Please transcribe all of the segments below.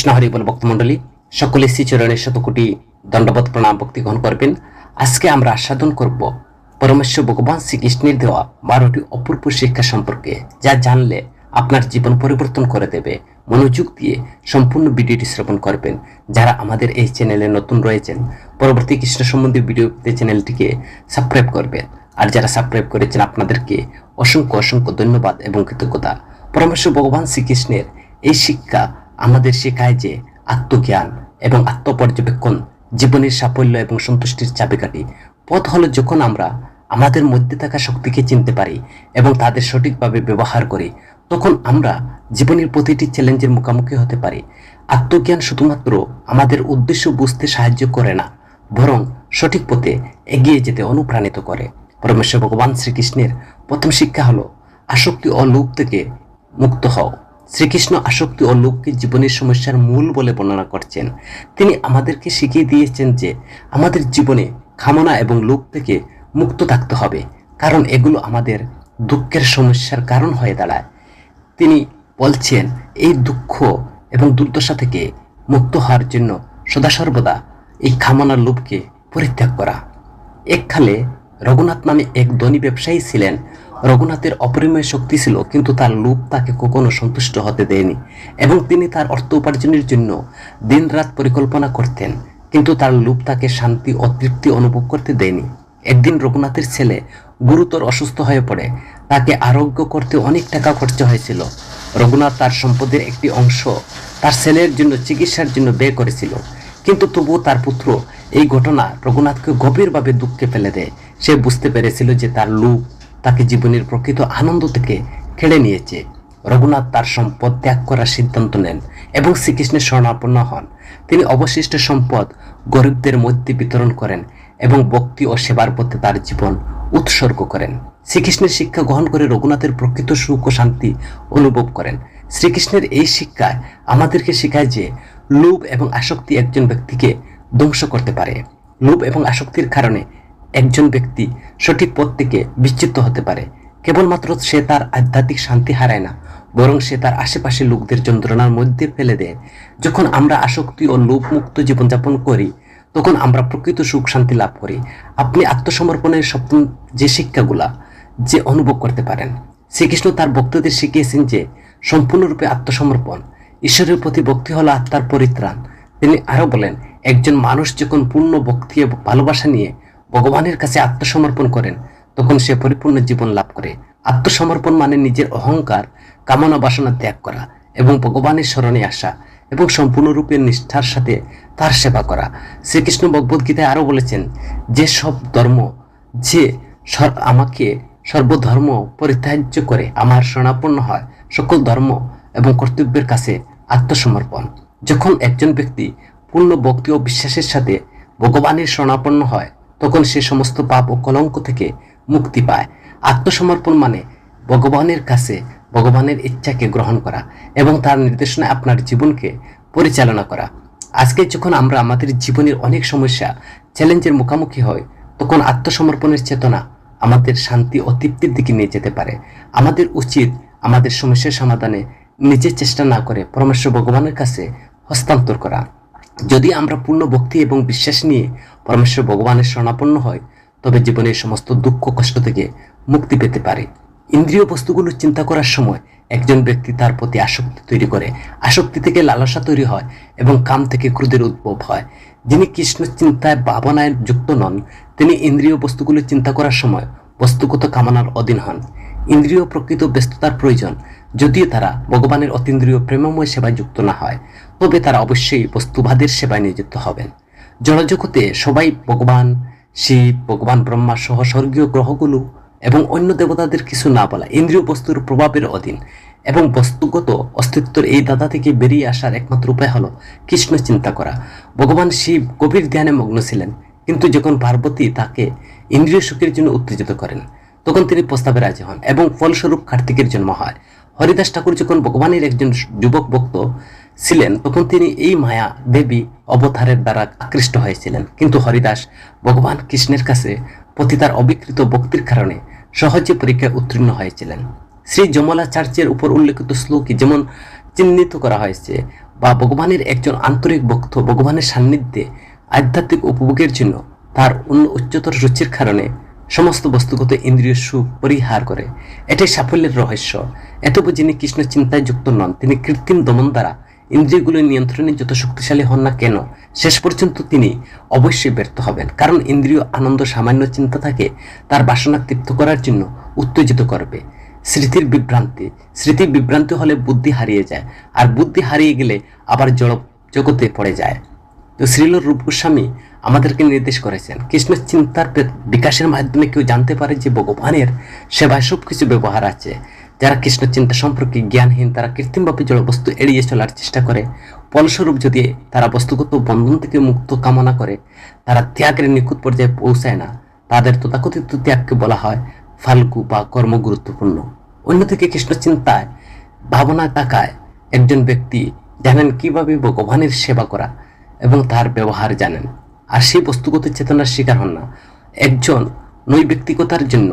কৃষ্ণ হরি বল ভক্তমণ্ডলী সকলে শ্রীচরণের শতকোটি দণ্ডবত প্রণাম ভক্তি গ্রহণ করবেন। আজকে আমরা আস্বাদন করব পরমেশ্বর ভগবান শ্রীকৃষ্ণের দেওয়া 12টি অপূর্ব শিক্ষা সম্পর্কে, যা জানলে আপনার জীবন পরিবর্তন করে দেবে। মনোযোগ দিয়ে সম্পূর্ণ ভিডিওটি শ্রবণ করবেন। যারা আমাদের এই চ্যানেলে নতুন রয়েছেন, পরবর্তী কৃষ্ণ সম্বন্ধীয় ভিডিও পেতে চ্যানেলটিকে সাবস্ক্রাইব করবেন। আর যারা সাবস্ক্রাইব করেছেন আপনাদেরকে অসংখ্য অসংখ্য ধন্যবাদ এবং কৃতজ্ঞতা। পরমেশ্বর ভগবান শ্রীকৃষ্ণের এই শিক্ষা আমাদের শেখায় যে আত্মজ্ঞান এবং আত্মপর্যবেক্ষণ জীবনের সাফল্য এবং সন্তুষ্টির চাবিকাঠি। পথ হলো যখন আমরা আমাদের মধ্যে থাকা শক্তিকে চিনতে পারি এবং তাদের সঠিকভাবে ব্যবহার করি, তখন আমরা জীবনের প্রতিটি চ্যালেঞ্জের মুখোমুখি হতে পারি। আত্মজ্ঞান শুধুমাত্র আমাদের উদ্দেশ্য বুঝতে সাহায্য করে না, বরং সঠিক পথে এগিয়ে যেতে অনুপ্রাণিত করে। পরমেশ্বর ভগবান শ্রীকৃষ্ণের প্রথম শিক্ষা হলো আসক্তি ও লোভ থেকে মুক্ত হও। শ্রীকৃষ্ণ আসক্তি ও লোভকে জীবনের সমস্যার মূল বলে বর্ণনা করছেন। তিনি আমাদেরকে শিখিয়ে দিয়েছেন যে আমাদের জীবনে কামনা এবং লোভ থেকে মুক্ত থাকতে হবে, কারণ এগুলো আমাদের দুঃখের সমস্যার কারণ হয়ে দাঁড়ায়। তিনি বলছেন এই দুঃখ এবং দুর্দশা থেকে মুক্ত হওয়ার জন্য সদা সর্বদা এই কামনা লোভকে পরিত্যাগ করা। এককালে রঘুনাথ নামে এক ধনী ব্যবসায়ী ছিলেন। রঘুনাথের অপরিমেয় শক্তি ছিল, কিন্তু তার লোভ তাকে কখনো সন্তুষ্ট হতে দেয়নি এবং তিনি তার অর্থ উপার্জনের জন্য দিনরাত পরিকল্পনা করতেন, কিন্তু তার লোভ তাকে শান্তি ও তৃপ্তি অনুভব করতে দেয়নি। একদিন রঘুনাথের ছেলে গুরুতর অসুস্থ হয়ে পড়ে। তাকে আরোগ্য করতে অনেক টাকা খরচ হয়েছিল। রঘুনাথ তার সম্পদের একটি অংশ তার ছেলের জন্য চিকিৎসার জন্য ব্যয় করেছিল, কিন্তু তবুও তার পুত্র এই ঘটনা রঘুনাথকে গভীরভাবে দুঃখে ফেলে দেয়। সে বুঝতে পেরেছিল যে তার লোভ তাকে জীবনের প্রকৃত আনন্দ থেকে কেড়ে নিয়েছে। রঘুনাথ তার সম্পদ ত্যাগ করার সিদ্ধান্ত নেন এবং শ্রীকৃষ্ণের শরণাপন্ন হন। তিনি অবশিষ্ট সম্পদ গরিবদের মধ্যে বিতরণ করেন এবং ভক্তি ও সেবার পথে তার জীবন উৎসর্গ করেন। শ্রীকৃষ্ণের শিক্ষা গ্রহণ করে রঘুনাথের প্রকৃত সুখ ও শান্তি অনুভব করেন। শ্রীকৃষ্ণের এই শিক্ষায় আমাদেরকে শেখায় যে লোভ এবং আসক্তি একজন ব্যক্তিকে ধ্বংস করতে পারে। লোভ এবং আসক্তির কারণে একজন ব্যক্তি সঠিক পথ থেকে বিচ্যুত হতে পারে। কেবলমাত্র সে তার আধ্যাত্মিক শান্তি হারায় না, বরং সে তার আশেপাশের লোকদের যন্ত্রণার মধ্যে ফেলে দেয়। যখন আমরা আসক্তি ও লোভ মুক্ত জীবনযাপন করি, তখন আমরা প্রকৃত সুখ শান্তি লাভ করি। আপনি আত্মসমর্পণের সপ্তম যে শিক্ষাগুলা যে অনুভব করতে পারেন। শ্রীকৃষ্ণ তার ভক্তদের শিখিয়েছেন যে সম্পূর্ণরূপে আত্মসমর্পণ। ঈশ্বরের প্রতি ভক্তি হলো আত্মার পরিত্রাণ। তিনি আরো বলেন, একজন মানুষ যখন পূর্ণ ভক্তি ও ভালোবাসা নিয়ে ভগবানের কাছে আত্মসমর্পণ করেন, তখন সে পরিপূর্ণ জীবন লাভ করে। আত্মসমর্পণ মানে নিজের অহংকার, কামনা বাসনা ত্যাগ করা এবং ভগবানের শরণে আসা এবং সম্পূর্ণরূপে নিষ্ঠার সাথে তার সেবা করা। শ্রীকৃষ্ণ ভগবদ্গীতায় আরো বলেছেন, যে সব ধর্ম যে আমাকে সর্বধর্ম পরিত্যাজ্য করে আমার শরণাপন্ন হয়, সকল ধর্ম এবং কর্তব্যের কাছে আত্মসমর্পণ। যখন একজন ব্যক্তি পূর্ণ ভক্তি ও বিশ্বাসের সাথে ভগবানের শরণাপন্ন হয়, তখন সে সমস্ত পাপ ও কলঙ্ক থেকে মুক্তি পায়। আত্মসমর্পণ মানে ভগবানের কাছে ভগবানের ইচ্ছাকে গ্রহণ করা এবং তার নির্দেশনায় আপনার জীবনকে পরিচালনা করা। আজকে যখন আমরা আমাদের জীবনের অনেক সমস্যা চ্যালেঞ্জের মুখোমুখি হই, তখন আত্মসমর্পণের চেতনা আমাদের শান্তি ও তৃপ্তির দিকে নিয়ে যেতে পারে। আমাদের উচিত আমাদের সমস্যার সমাধানে নিজের চেষ্টা না করে পরমেশ্বর ভগবানের কাছে হস্তান্তর করা। যদি আমরা পূর্ণ ভক্তি এবং বিশ্বাস নিয়ে পরমেশ্বর ভগবানের শরণাপন্ন হয়, তবে জীবনের সমস্ত দুঃখ কষ্ট থেকে মুক্তি পেতে পারে। ইন্দ্রিয় বস্তুগুলো চিন্তা করার সময় একজন ব্যক্তি তার প্রতি আসক্তি তৈরি করে। আসক্তি থেকে লালসা তৈরি হয় এবং কাম থেকে ক্রোধের উদ্ভব হয়। যিনি কৃষ্ণ চিন্তায় ভাবনায় যুক্ত নন, তিনি ইন্দ্রিয় বস্তুগুলো চিন্তা করার সময় বস্তুগত কামনার অধীন হন। ইন্দ্রিয় প্রকৃত ব্যস্ততার প্রয়োজন। যদিও তারা ভগবানের অতীন্দ্রিয় প্রেমময় সেবায় যুক্ত না হয়, তবে তারা অবশ্যই বস্তুবাদের সেবায় নিয়োজিত হবেন। জড়জগতে সবাই ভগবান শিব, ভগবান ব্রহ্মা সহ স্বর্গীয় গ্রহগুলো এবং অন্য দেবতাদের কিছু না বলা ইন্দ্রিয় বস্তুর প্রভাবের অধীন এবং বস্তুগত অস্তিত্বের এই দাদা থেকে বেরিয়ে আসার একমাত্র উপায় হলো কৃষ্ণ চিন্তা করা। ভগবান শিব গভীর ধ্যানে মগ্ন ছিলেন, কিন্তু যখন পার্বতী তাকে ইন্দ্রিয় সুখের জন্য উত্তেজিত করেন, তখন তিনি প্রস্তাবে রাজি হন এবং ফলস্বরূপ কার্তিকের জন্ম হয়। হরিদাস ঠাকুর যখন ভগবানের একজন যুবক ভক্ত ছিলেন, তখন তিনি এই মায়া দেবী অবতারের দ্বারা আকৃষ্ট হয়েছিলেন, কিন্তু হরিদাস ভগবান কৃষ্ণের কাছে প্রতি তার অবিকৃত ভক্তির কারণে সহজে পরীক্ষায় উত্তীর্ণ হয়েছিলেন। শ্রী যমলাচার্যের উপর উল্লেখিত শ্লোকে যেমন চিহ্নিত করা হয়েছে, বা ভগবানের একজন আন্তরিক ভক্ত ভগবানের সান্নিধ্যে আধ্যাত্মিক উপভোগের জন্য তার অন্য উচ্চতর রুচির কারণে সমস্ত বস্তুগত ইন্দ্রিয় সুখ পরিহার করে। এটাই সাফল্যের রহস্য। এতব যিনি কৃষ্ণ চিন্তায় যুক্ত নন, তিনি কৃত্রিম দমন দ্বারা ইন্দ্রিয়গুলো নিয়ন্ত্রণে যত শক্তিশালী হন না কেন, শেষ পর্যন্ত তিনি অবশ্যই ব্যর্থ হবেন। কারণ ইন্দ্রিয় আনন্দ সামান্য চিন্তা থাকে তার বাসনা তৃপ্ত করার জন্য উত্তেজিত করবে। স্মৃতি বিভ্রান্তি হলে বুদ্ধি হারিয়ে যায়, আর বুদ্ধি হারিয়ে গেলে আবার জড় জগতে পড়ে যায়। তো শ্রীল রূপ গোস্বামী আমাদেরকে নির্দেশ করেছেন, কৃষ্ণ চিন্তার বিকাশের মাধ্যমে কেউ জানতে পারে যে ভগবানের সেবায় সবকিছু ব্যবহার আছে। যারা কৃষ্ণ চিন্তা সম্পর্কে জ্ঞানহীন, তারা কৃত্রিমভাবে জড় বস্তু এড়িয়ে চলার চেষ্টা করে। ফলস্বরূপ যদি তারা বস্তুগত বন্ধন থেকে মুক্ত কামনা করে, তারা ত্যাগের নিখুঁত পর্যায়ে পৌঁছায় না। তাদের তথাকথিত ত্যাগকে বলা হয় ফাল্গু বা কর্ম গুরুত্বপূর্ণ। অন্যদিকে কৃষ্ণ চিন্তায় ভাবনায় তাকায় একজন ব্যক্তি জানেন কিভাবে ভগবানের সেবা করা এবং তার ব্যবহার জানেন, আর সেই বস্তুগত চেতনার শিকার হন না। একজন নৈব্যক্তিকতার জন্য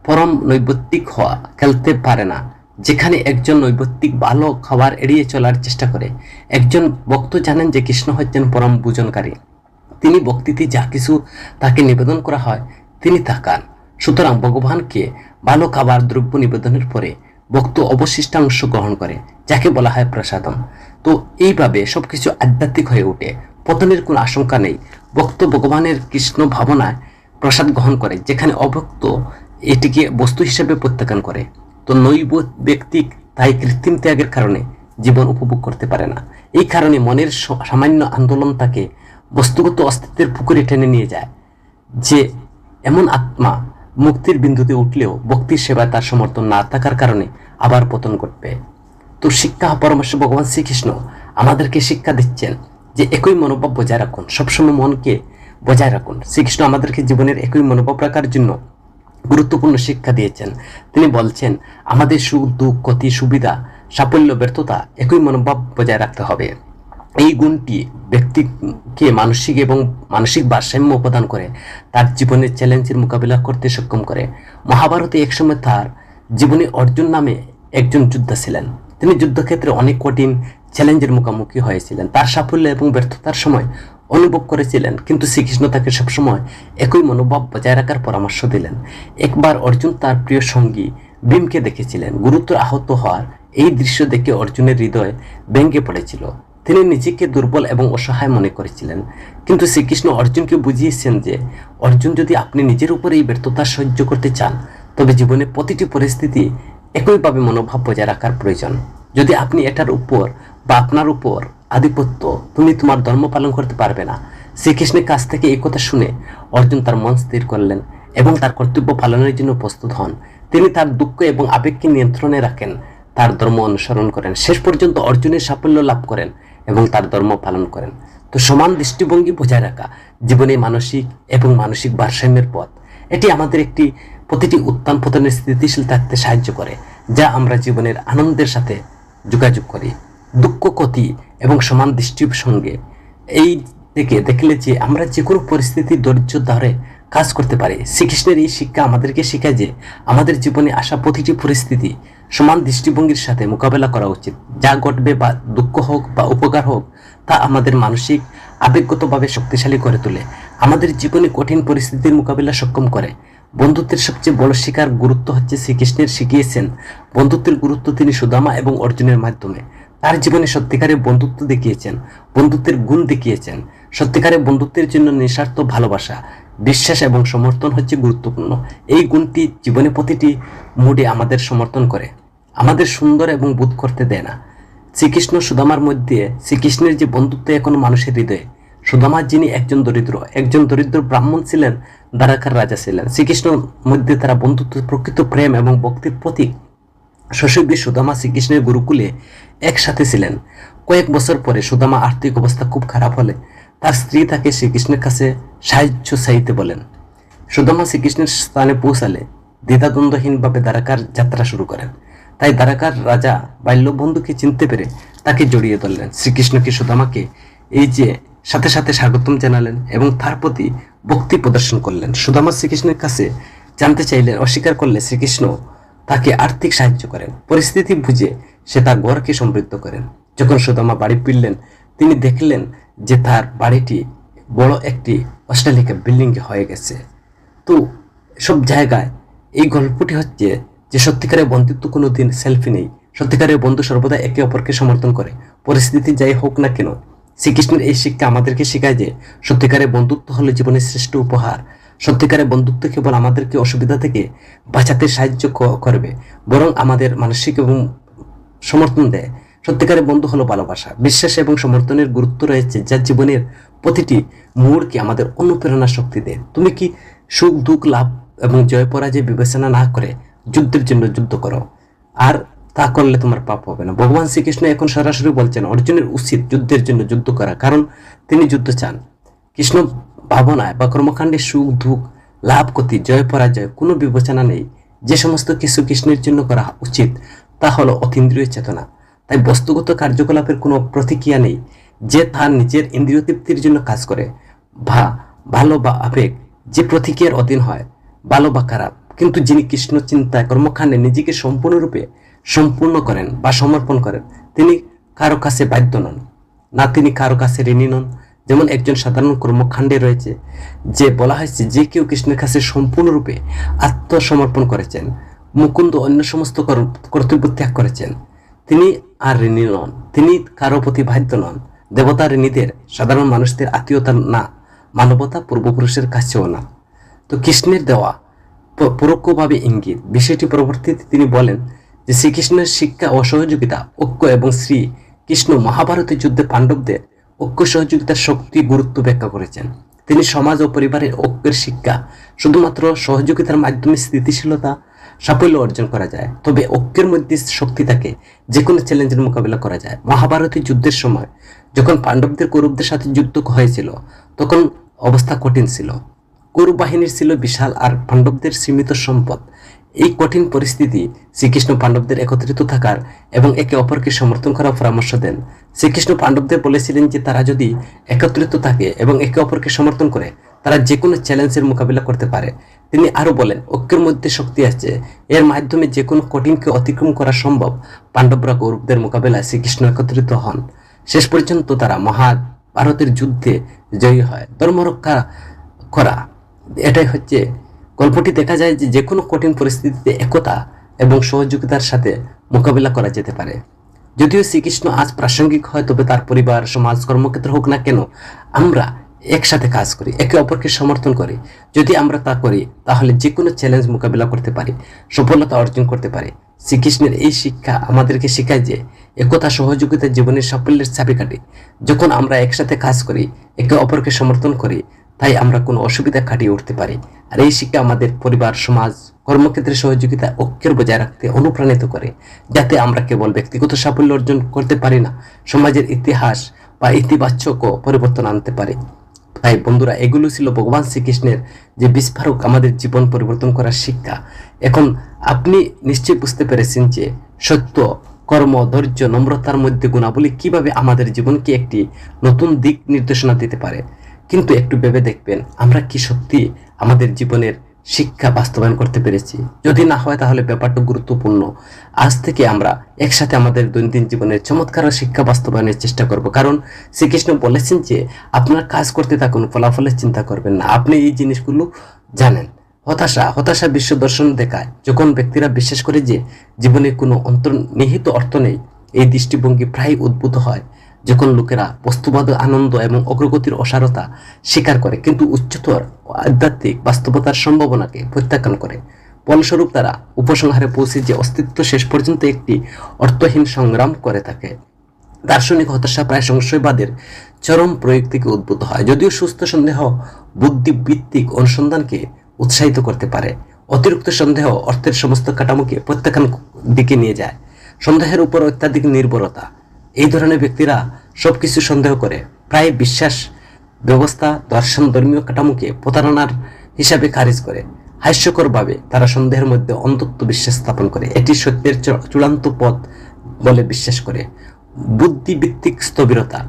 পরম নৈবত্তিক হওয়া খেলতে পারে না। যেখানে একজন নৈবত্তিক ভালো খাবার এড়িয়ে চলার চেষ্টা করে, একজন ভক্ত জানেন যে কৃষ্ণ হচ্ছেন পরম বুঝনকারী। তিনি ভক্তিতে যা কিছু তাকে নিবেদন করা হয় তিনি তা খান। সুতরাং ভগবানকে ভালো খাবার দ্রব্য নিবেদনের পরে ভক্ত অবশিষ্টাংশ গ্রহণ করে, যাকে বলা হয় প্রসাদম। তো এইভাবে সবকিছু আধ্যাত্মিক হয়ে ওঠে, পতনের কোনো আশঙ্কা নেই। ভক্ত ভগবানের কৃষ্ণ ভাবনায় প্রসাদ গ্রহণ করে, যেখানে অভক্ত এটিকে বস্তু হিসেবে প্রত্যাখ্যান করে। তো নৈব ব্যক্তি তাই কৃত্রিম ত্যাগের কারণে জীবন উপভোগ করতে পারে না। এই কারণে মনের সামান্য আন্দোলন তাকে বস্তুগত অস্তিত্বের পুকুরে টেনে নিয়ে যায়। যে এমন আত্মা মুক্তির বিন্দুতে উঠলেও ভক্তির সেবায় তার সমর্থন না থাকার কারণে আবার পতন ঘটবে। তো শিক্ষা পরামর্শ ভগবান শ্রীকৃষ্ণ আমাদেরকে শিক্ষা দিচ্ছেন যে একই মনোভাব বজায় রাখুন, সবসময় মনকে বজায় রাখুন। শ্রীকৃষ্ণ আমাদেরকে জীবনের একই মনোভাব রাখার জন্য গুরুত্বপূর্ণ শিক্ষা দিয়েছেন। তিনি বলছেন আমাদের সুখ দুঃখ ক্ষতি সুবিধা সাফল্য ব্যর্থতা একই মনোভাব বজায় রাখতে হবে। এই গুণটি ব্যক্তিকে মানসিক ভারসাম্য প্রদান করে, তার জীবনের চ্যালেঞ্জের মোকাবিলা করতে সক্ষম করে। মহাভারতে একসময় তার জীবনে অর্জুন নামে একজন যোদ্ধা ছিলেন। তিনি যুদ্ধক্ষেত্রে অনেক কঠিন চ্যালেঞ্জের মুখোমুখি হয়েছিলেন, তার সাফল্য এবং ব্যর্থতার সময় অনুভব করেছিলেন, কিন্তু শ্রীকৃষ্ণ তাকে সবসময় একই মনোভাব বজায় রাখার পরামর্শ দিলেন। একবার অর্জুন তার প্রিয় সঙ্গী ভীমকে দেখেছিলেন। গুরুতর আহত হওয়ার এই দৃশ্য দেখে অর্জুনের হৃদয় ভেঙে পড়েছিল। তিনি নিজেকে দুর্বল এবং অসহায় মনে করেছিলেন, কিন্তু শ্রীকৃষ্ণ অর্জুনকে বুঝিয়েছেন যে অর্জুন, যদি আপনি নিজের উপর এই ব্যর্থতা সহ্য করতে চান, তবে জীবনে প্রতিটি পরিস্থিতি একইভাবে মনোভাব বজায় রাখার প্রয়োজন। যদি আপনি এটার উপর বা আপনার উপর আধিপত্য, তুমি তোমার ধর্ম পালন করতে পারবে না। শ্রীকৃষ্ণের কাছ থেকে এই কথা শুনে অর্জুন তার মন স্থির করলেন এবং তার কর্তব্য পালনের জন্য প্রস্তুত হন। তিনি তার দুঃখ এবং আবেগকে নিয়ন্ত্রণে রাখেন, তার ধর্ম অনুসরণ করেন, শেষ পর্যন্ত অর্জুনের সাফল্য লাভ করেন এবং তার ধর্ম পালন করেন। তো সমান দৃষ্টিভঙ্গি বজায় রাখা জীবনে মানসিক ভারসাম্যের পথ। এটি আমাদের প্রতিটি উত্থান পতনে স্থিতিশীল থাকতে সাহায্য করে, যা আমরা জীবনের আনন্দের সাথে যোগাযোগ করি। দুঃখ ক্ষতি এবং সমান দৃষ্টির সঙ্গে এই থেকে দেখলে যে আমরা যে কোনো পরিস্থিতি ধৈর্য ধরে কাজ করতে পারি। শ্রীকৃষ্ণের এই শিক্ষা আমাদেরকে শেখায় যে আমাদের জীবনে আসা প্রতিটি পরিস্থিতি সমান দৃষ্টিভঙ্গির সাথে মোকাবেলা করা উচিত। যা ঘটবে, বা দুঃখ হোক বা উপকার হোক, তা আমাদের মানসিক আবেগগতভাবে শক্তিশালী করে তোলে, আমাদের জীবনে কঠিন পরিস্থিতির মোকাবেলা সক্ষম করে। বন্ধুত্বের সবচেয়ে বড় শিকার গুরুত্ব হচ্ছে শ্রীকৃষ্ণের শিখিয়েছেন বন্ধুত্বের গুরুত্ব তিনি সুদামা এবং অর্জুনের মাধ্যমে। তার জীবনে সত্যিকারের বন্ধুত্ব দেখিয়েছেন, বন্ধুত্বের গুণ দেখিয়েছেন। সত্যিকারের বন্ধুত্বের জন্য নিঃস্বার্থ ভালোবাসা, বিশ্বাস এবং সমর্থন হচ্ছে গুরুত্বপূর্ণ। এই গুণটি জীবনে প্রতিটি মুডে আমাদের সমর্থন করে, আমাদের সুন্দর এবং বোধ করতে দেয় না। শ্রীকৃষ্ণ সুদামার মধ্যে শ্রীকৃষ্ণের যে বন্ধুত্ব এখনো মানুষের হৃদয়ে। সুদামা যিনি একজন দরিদ্র ব্রাহ্মণ ছিলেন, দ্বারকার রাজা ছিলেন। শ্রীকৃষ্ণের মধ্যে তারা বন্ধুত্ব, প্রকৃত প্রেম এবং ভক্তির প্রতীক। শৈশবে সুদামা শ্রীকৃষ্ণের গুরুকুলে একসাথে ছিলেন। কয়েক বছর পরে সুদামা আর্থিক অবস্থা খুব খারাপ হলে তার স্ত্রী তাকে শ্রীকৃষ্ণের কাছে সাহায্য চাইতে বলেন। সুদামা শ্রীকৃষ্ণের স্থানে পৌঁছালে দ্বিধাদ্বন্দ্বহীনভাবে দ্বারকার যাত্রা শুরু করেন। তাই দ্বারকার রাজা বাল্যবন্ধুকে চিনতে পেরে তাকে জড়িয়ে ধরলেন। শ্রীকৃষ্ণকে সুদামাকে সাথে সাথে স্বাগতম জানালেন এবং তার প্রতি ভক্তি প্রদর্শন করলেন। সুদামা শ্রীকৃষ্ণের কাছে জানতে চাইলেন, অস্বীকার করলে শ্রীকৃষ্ণ তাকে আর্থিক সাহায্য করেন। পরিস্থিতি বুঝে সে তার ঘরকে সমৃদ্ধ করেন। যখন সুদামা বাড়ি ফিরলেন তিনি দেখলেন যে তার বাড়িটি বড় একটি অট্টালিকা বিল্ডিং হয়ে গেছে। তো সব জায়গায় এই গল্পটি হচ্ছে যে সত্যিকারের বন্ধুত্ব কোনো দিন সেলফি নেই, সত্যিকারের বন্ধু সর্বদা একে অপরকে সমর্থন করে, পরিস্থিতি যাই হোক না কেন। শ্রীকৃষ্ণের এই শিক্ষা আমাদেরকে শেখায় যে সত্যিকারের বন্ধুত্ব হলো জীবনের শ্রেষ্ঠ উপহার। সত্যিকারের বন্ধুত্ব কেবল আমাদেরকে অসুবিধা থেকে বাঁচাতে সাহায্য করবে, বরং আমাদের মানসিক এবং সমর্থন দেয়। সত্যিকারের বন্ধু হলো ভালোবাসা, বিশ্বাস এবং সমর্থনের গুরুত্ব রয়েছে, যা জীবনের প্রতিটি মোড়কে আমাদের অনুপ্রেরণা শক্তি দেয়। তুমি কি সুখ দুঃখ লাভ এবং জয় পরাজয় বিবেচনা না করে যুদ্ধের জন্য যুদ্ধ করো, আর তা করলে তোমার পাপ হবে না। ভগবান শ্রীকৃষ্ণ এখন সরাসরি বলছেন অর্জুনের উচিত যুদ্ধের জন্য যুদ্ধ করা, কারণ তিনি যুদ্ধ চান। কৃষ্ণ ভাবনায় বা কর্মকাণ্ডে সুখ দুঃখ লাভ ক্ষতি জয় পরাজয় কোনো বিবেচনা নেই। যে সমস্ত কিছু কৃষ্ণের জন্য করা উচিত তা হলো অতীন্দ্রিয় চেতনা। তাই বস্তুগত কার্যকলাপের কোনো প্রতিক্রিয়া নেই। যে তার নিজের ইন্দ্রিয় তৃপ্তির জন্য কাজ করে বা ভালো বা আবেগ যে প্রতিক্রিয়ার অধীন হয়, ভালো বা খারাপ। কিন্তু যিনি কৃষ্ণ চিন্তায় কর্মকাণ্ডে নিজেকে সম্পূর্ণরূপে সম্পূর্ণ করেন বা সমর্পণ করেন, তিনি কারো কাছে বাধ্য নন, না তিনি কারো কাছে ঋণী নন। যেমন একজন সাধারণ কর্মকাণ্ডে রয়েছে যে বলা হয়েছে যে কেউ কৃষ্ণের কাছে সম্পূর্ণরূপে আত্মসমর্পণ করেছেন, মুকুন্দ অন্য সমস্ত কর্তব্য ত্যাগ করেছেন, তিনি আর ঋণী নন, তিনি কারো প্রতি বাধ্য নন। দেবতা ঋণীদের সাধারণ মানুষদের আত্মীয়তা না, মানবতা পূর্বপুরুষের কাছেও না। তো কৃষ্ণের দেওয়া পরোক্ষভাবে ইঙ্গিত বিষয়টি পরবর্তীতে তিনি বলেন যে শ্রীকৃষ্ণের শিক্ষা ও সহযোগিতা ঐক্য এবং শ্রী কৃষ্ণ মহাভারতের যুদ্ধে পাণ্ডবদের ঐক্য সহযোগিতার শক্তি গুরুত্ব ব্যাখ্যা করেছেন। তিনি সমাজ ও পরিবারের ঐক্যের শিক্ষা শুধুমাত্র সহযোগিতার মাধ্যমে স্থিতিশীলতা সাফল্য অর্জন করা যায়, তবে ঐক্যের মধ্যে শক্তি থাকে, যে কোনো চ্যালেঞ্জের মোকাবিলা করা যায়। মহাভারতের যুদ্ধের সময় যখন পাণ্ডবদের কৌরবদের সাথে যুদ্ধ হয়েছিল তখন অবস্থা কঠিন ছিল। কৌরব বাহিনীর ছিল বিশাল আর পাণ্ডবদের সীমিত সম্পদ। এই কঠিন পরিস্থিতি শ্রীকৃষ্ণ পাণ্ডবদের একত্রিত থাকার এবং একে অপরকে সমর্থন করার পরামর্শ দেন। শ্রীকৃষ্ণ পাণ্ডবদের বলেছিলেন যে তারা যদি একত্রিত থাকে এবং একে অপরকে সমর্থন করে তারা যে কোনো চ্যালেঞ্জের মোকাবিলা করতে পারে। তিনি আরো বলেন ঐক্যের মধ্যে শক্তি আছে, এর মাধ্যমে যে কোনো কঠিনকে অতিক্রম করা সম্ভব। পাণ্ডবরা কৌরবদের মোকাবিলায় শ্রীকৃষ্ণ একত্রিত হন, শেষ পর্যন্ত তারা মহাভারতের যুদ্ধে জয়ী হয়। ধর্ম রক্ষা করা, এটাই হচ্ছে গল্পটি। দেখা যায় যে কোনো কঠিন পরিস্থিতিতে একতা এবং সহযোগিতার সাথে মোকাবিলা করা যেতে পারে। যদিও শ্রীকৃষ্ণ আজ প্রাসঙ্গিক হয়, তবে তার পরিবার সমাজ কর্মক্ষেত্র হোক না কেন আমরা একসাথে কাজ করি, একে অপরকে সমর্থন করি। যদি আমরা তা করি তাহলে যে কোনো চ্যালেঞ্জ মোকাবিলা করতে পারি, সফলতা অর্জন করতে পারি। শ্রীকৃষ্ণের এই শিক্ষা আমাদেরকে শেখায় যে একতা সহযোগিতা জীবনের সাফল্যের চাবিকাঠি। যখন আমরা একসাথে কাজ করি, একে অপরকে সমর্থন করি, তাই আমরা কোনো অসুবিধা কাটিয়ে উঠতে পারি। আর এই শিক্ষা আমাদের পরিবার সমাজ কর্মক্ষেত্রে সহযোগিতা ঐক্যের বজায় রাখতে অনুপ্রাণিত করে, যাতে আমরা কেবল ব্যক্তিগত সাফল্য অর্জন করতে পারি না, সমাজের ইতিহাস বা ইতিবাচক পরিবর্তন আনতে পারি। তাই বন্ধুরা, এগুলো ছিল ভগবান শ্রীকৃষ্ণের যে বিস্ফোরক আমাদের জীবন পরিবর্তন করার শিক্ষা। এখন আপনি নিশ্চয়ই বুঝতে পেরেছেন যে সত্য, কর্ম, ধৈর্য, নম্রতার মধ্যে গুণাবলী কিভাবে আমাদের জীবনকে একটি নতুন দিক নির্দেশনা দিতে পারে। কিন্তু একটু ভেবে দেখবেন, আমরা কি সত্যি আমাদের জীবনের শিক্ষা বাস্তবায়ন করতে পেরেছি? যদি না হয় তাহলে ব্যাপারটা গুরুত্বপূর্ণ। আজ থেকে আমরা একসাথে আমাদের দৈনন্দিন জীবনের চমৎকার শিক্ষা বাস্তবায়নের চেষ্টা করব, কারণ শ্রীকৃষ্ণ বলেছেন যে আপনারা কাজ করতে থাকুন, ফলাফলের চিন্তা করবেন না। আপনি এই জিনিসগুলো জানেন। হতাশা বিশ্ব দর্শন দেখায়। যখন ব্যক্তিরা বিশ্বাস করে যে জীবনে কোনো অন্তর্নিহিত অর্থ নেই, এই দৃষ্টিভঙ্গি প্রায় উদ্ভূত হয় যখন লোকেরা বস্তুবাদ আনন্দ এবং অগ্রগতির অসারতা স্বীকার করে, কিন্তু উচ্চতর আধ্যাত্মিক বাস্তবতার সম্ভাবনাকে প্রত্যাখ্যান করে। ফলস্বরূপ তারা উপসংহারে পৌঁছে যে অস্তিত্ব শেষ পর্যন্ত একটি অর্থহীন সংগ্রাম করে থাকে। দার্শনিক হতাশা প্রায় সংশয়বাদের চরম প্রয়োগ থেকে উদ্ভূত হয়। যদিও সুস্থ সন্দেহ বুদ্ধিভিত্তিক অনুসন্ধানকে উৎসাহিত করতে পারে, অতিরিক্ত সন্দেহ অর্থের সমস্ত কাঠামোকে প্রত্যাখ্যান দিকে নিয়ে যায়। সন্দেহের উপর অত্যাধিক নির্ভরতা, এই ধরনের ব্যক্তিরা সবকিছু সন্দেহ করে, প্রায় বিশ্বাস ব্যবস্থা, দর্শন, ধর্মীয় কাঠামোকে প্রতারণার হিসাবে খারিজ করে। হাস্যকরভাবে তারা সন্দেহের মধ্যে অন্ধত্ব বিশ্বাস স্থাপন করে, এটি সত্যের চূড়ান্ত পথ বলে বিশ্বাস করে। বুদ্ধিভিত্তিক স্থবিরতা,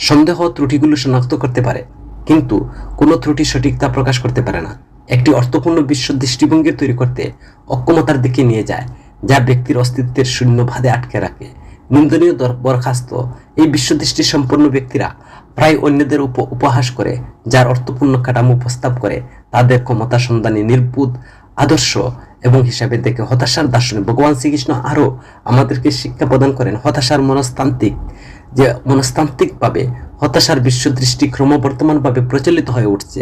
সন্দেহ ত্রুটিগুলো শনাক্ত করতে পারে কিন্তু কোনো ত্রুটি সঠিকতা প্রকাশ করতে পারে না। একটি অর্থপূর্ণ বিশ্ব দৃষ্টিভঙ্গি তৈরি করতে অক্ষমতার দিকে নিয়ে যায়, যা ব্যক্তির অস্তিত্বের শূন্য ভাদে আটকে রাখে। নিন্দনীয় বরখাস্ত। এই বিশ্বদৃষ্টি সম্পন্ন ব্যক্তিরা প্রায় অন্যদের উপহাস করে, যার অর্থপূর্ণ কাঠামো উপস্থাপ করে তাদের ক্ষমতা সন্ধানী নির্বুধ আদর্শ এবং হিসাবে দেখে হতাশার দার্শনিক। ভগবান শ্রীকৃষ্ণ আরো আমাদেরকে শিক্ষা প্রদান করেন হতাশার মনস্তান্ত্রিকভাবে হতাশার বিশ্বদৃষ্টি ক্রমবর্ধমানভাবে প্রচলিত হয়ে উঠছে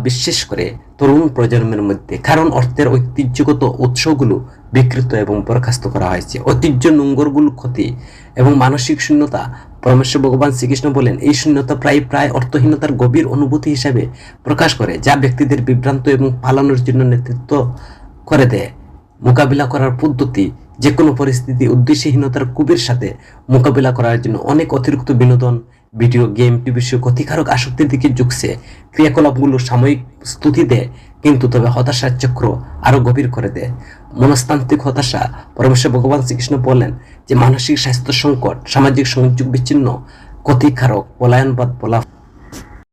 বিশেষ করে তরুণ প্রজন্মের মধ্যে, কারণ অর্থের ঐতিহ্যগত উৎসগুলো বিকৃত এবং বরখাস্ত করা হয়েছে। ঐতিহ্য নোঙ্গরগুলো ক্ষতি এবং মানসিক শূন্যতা। পরমেশ্বর ভগবান শ্রীকৃষ্ণ বলেন, এই শূন্যতা প্রায় অর্থহীনতার গভীর অনুভূতি হিসাবে প্রকাশ করে, যা ব্যক্তিদের বিভ্রান্ত এবং পালানোর জন্য নেতৃত্ব করে দেয়। মোকাবিলা করার পদ্ধতি: যে কোনো পরিস্থিতি উদ্দেশ্যহীনতার কুবের সাথে মোকাবিলা করার জন্য অনেক অতিরিক্ত বিনোদন, ভিডিও গেম, টিভি শো ক্ষতিকারক আসক্তির দিকে ঝুঁকছে। ক্রিয়াকলাপগুলো সাময়িক স্তুতি দেয়, কিন্তু তবে হতাশার চক্র আরো গভীর করে দেয়। মনস্তান্ত্রিক হতাশা: পরমেশ্বর ভগবান শ্রীকৃষ্ণ বলেন যে মানসিক স্বাস্থ্য সংকট, সামাজিক সংযোগ বিচ্ছিন্ন, ক্ষতিকারক, পলায়নবাদ,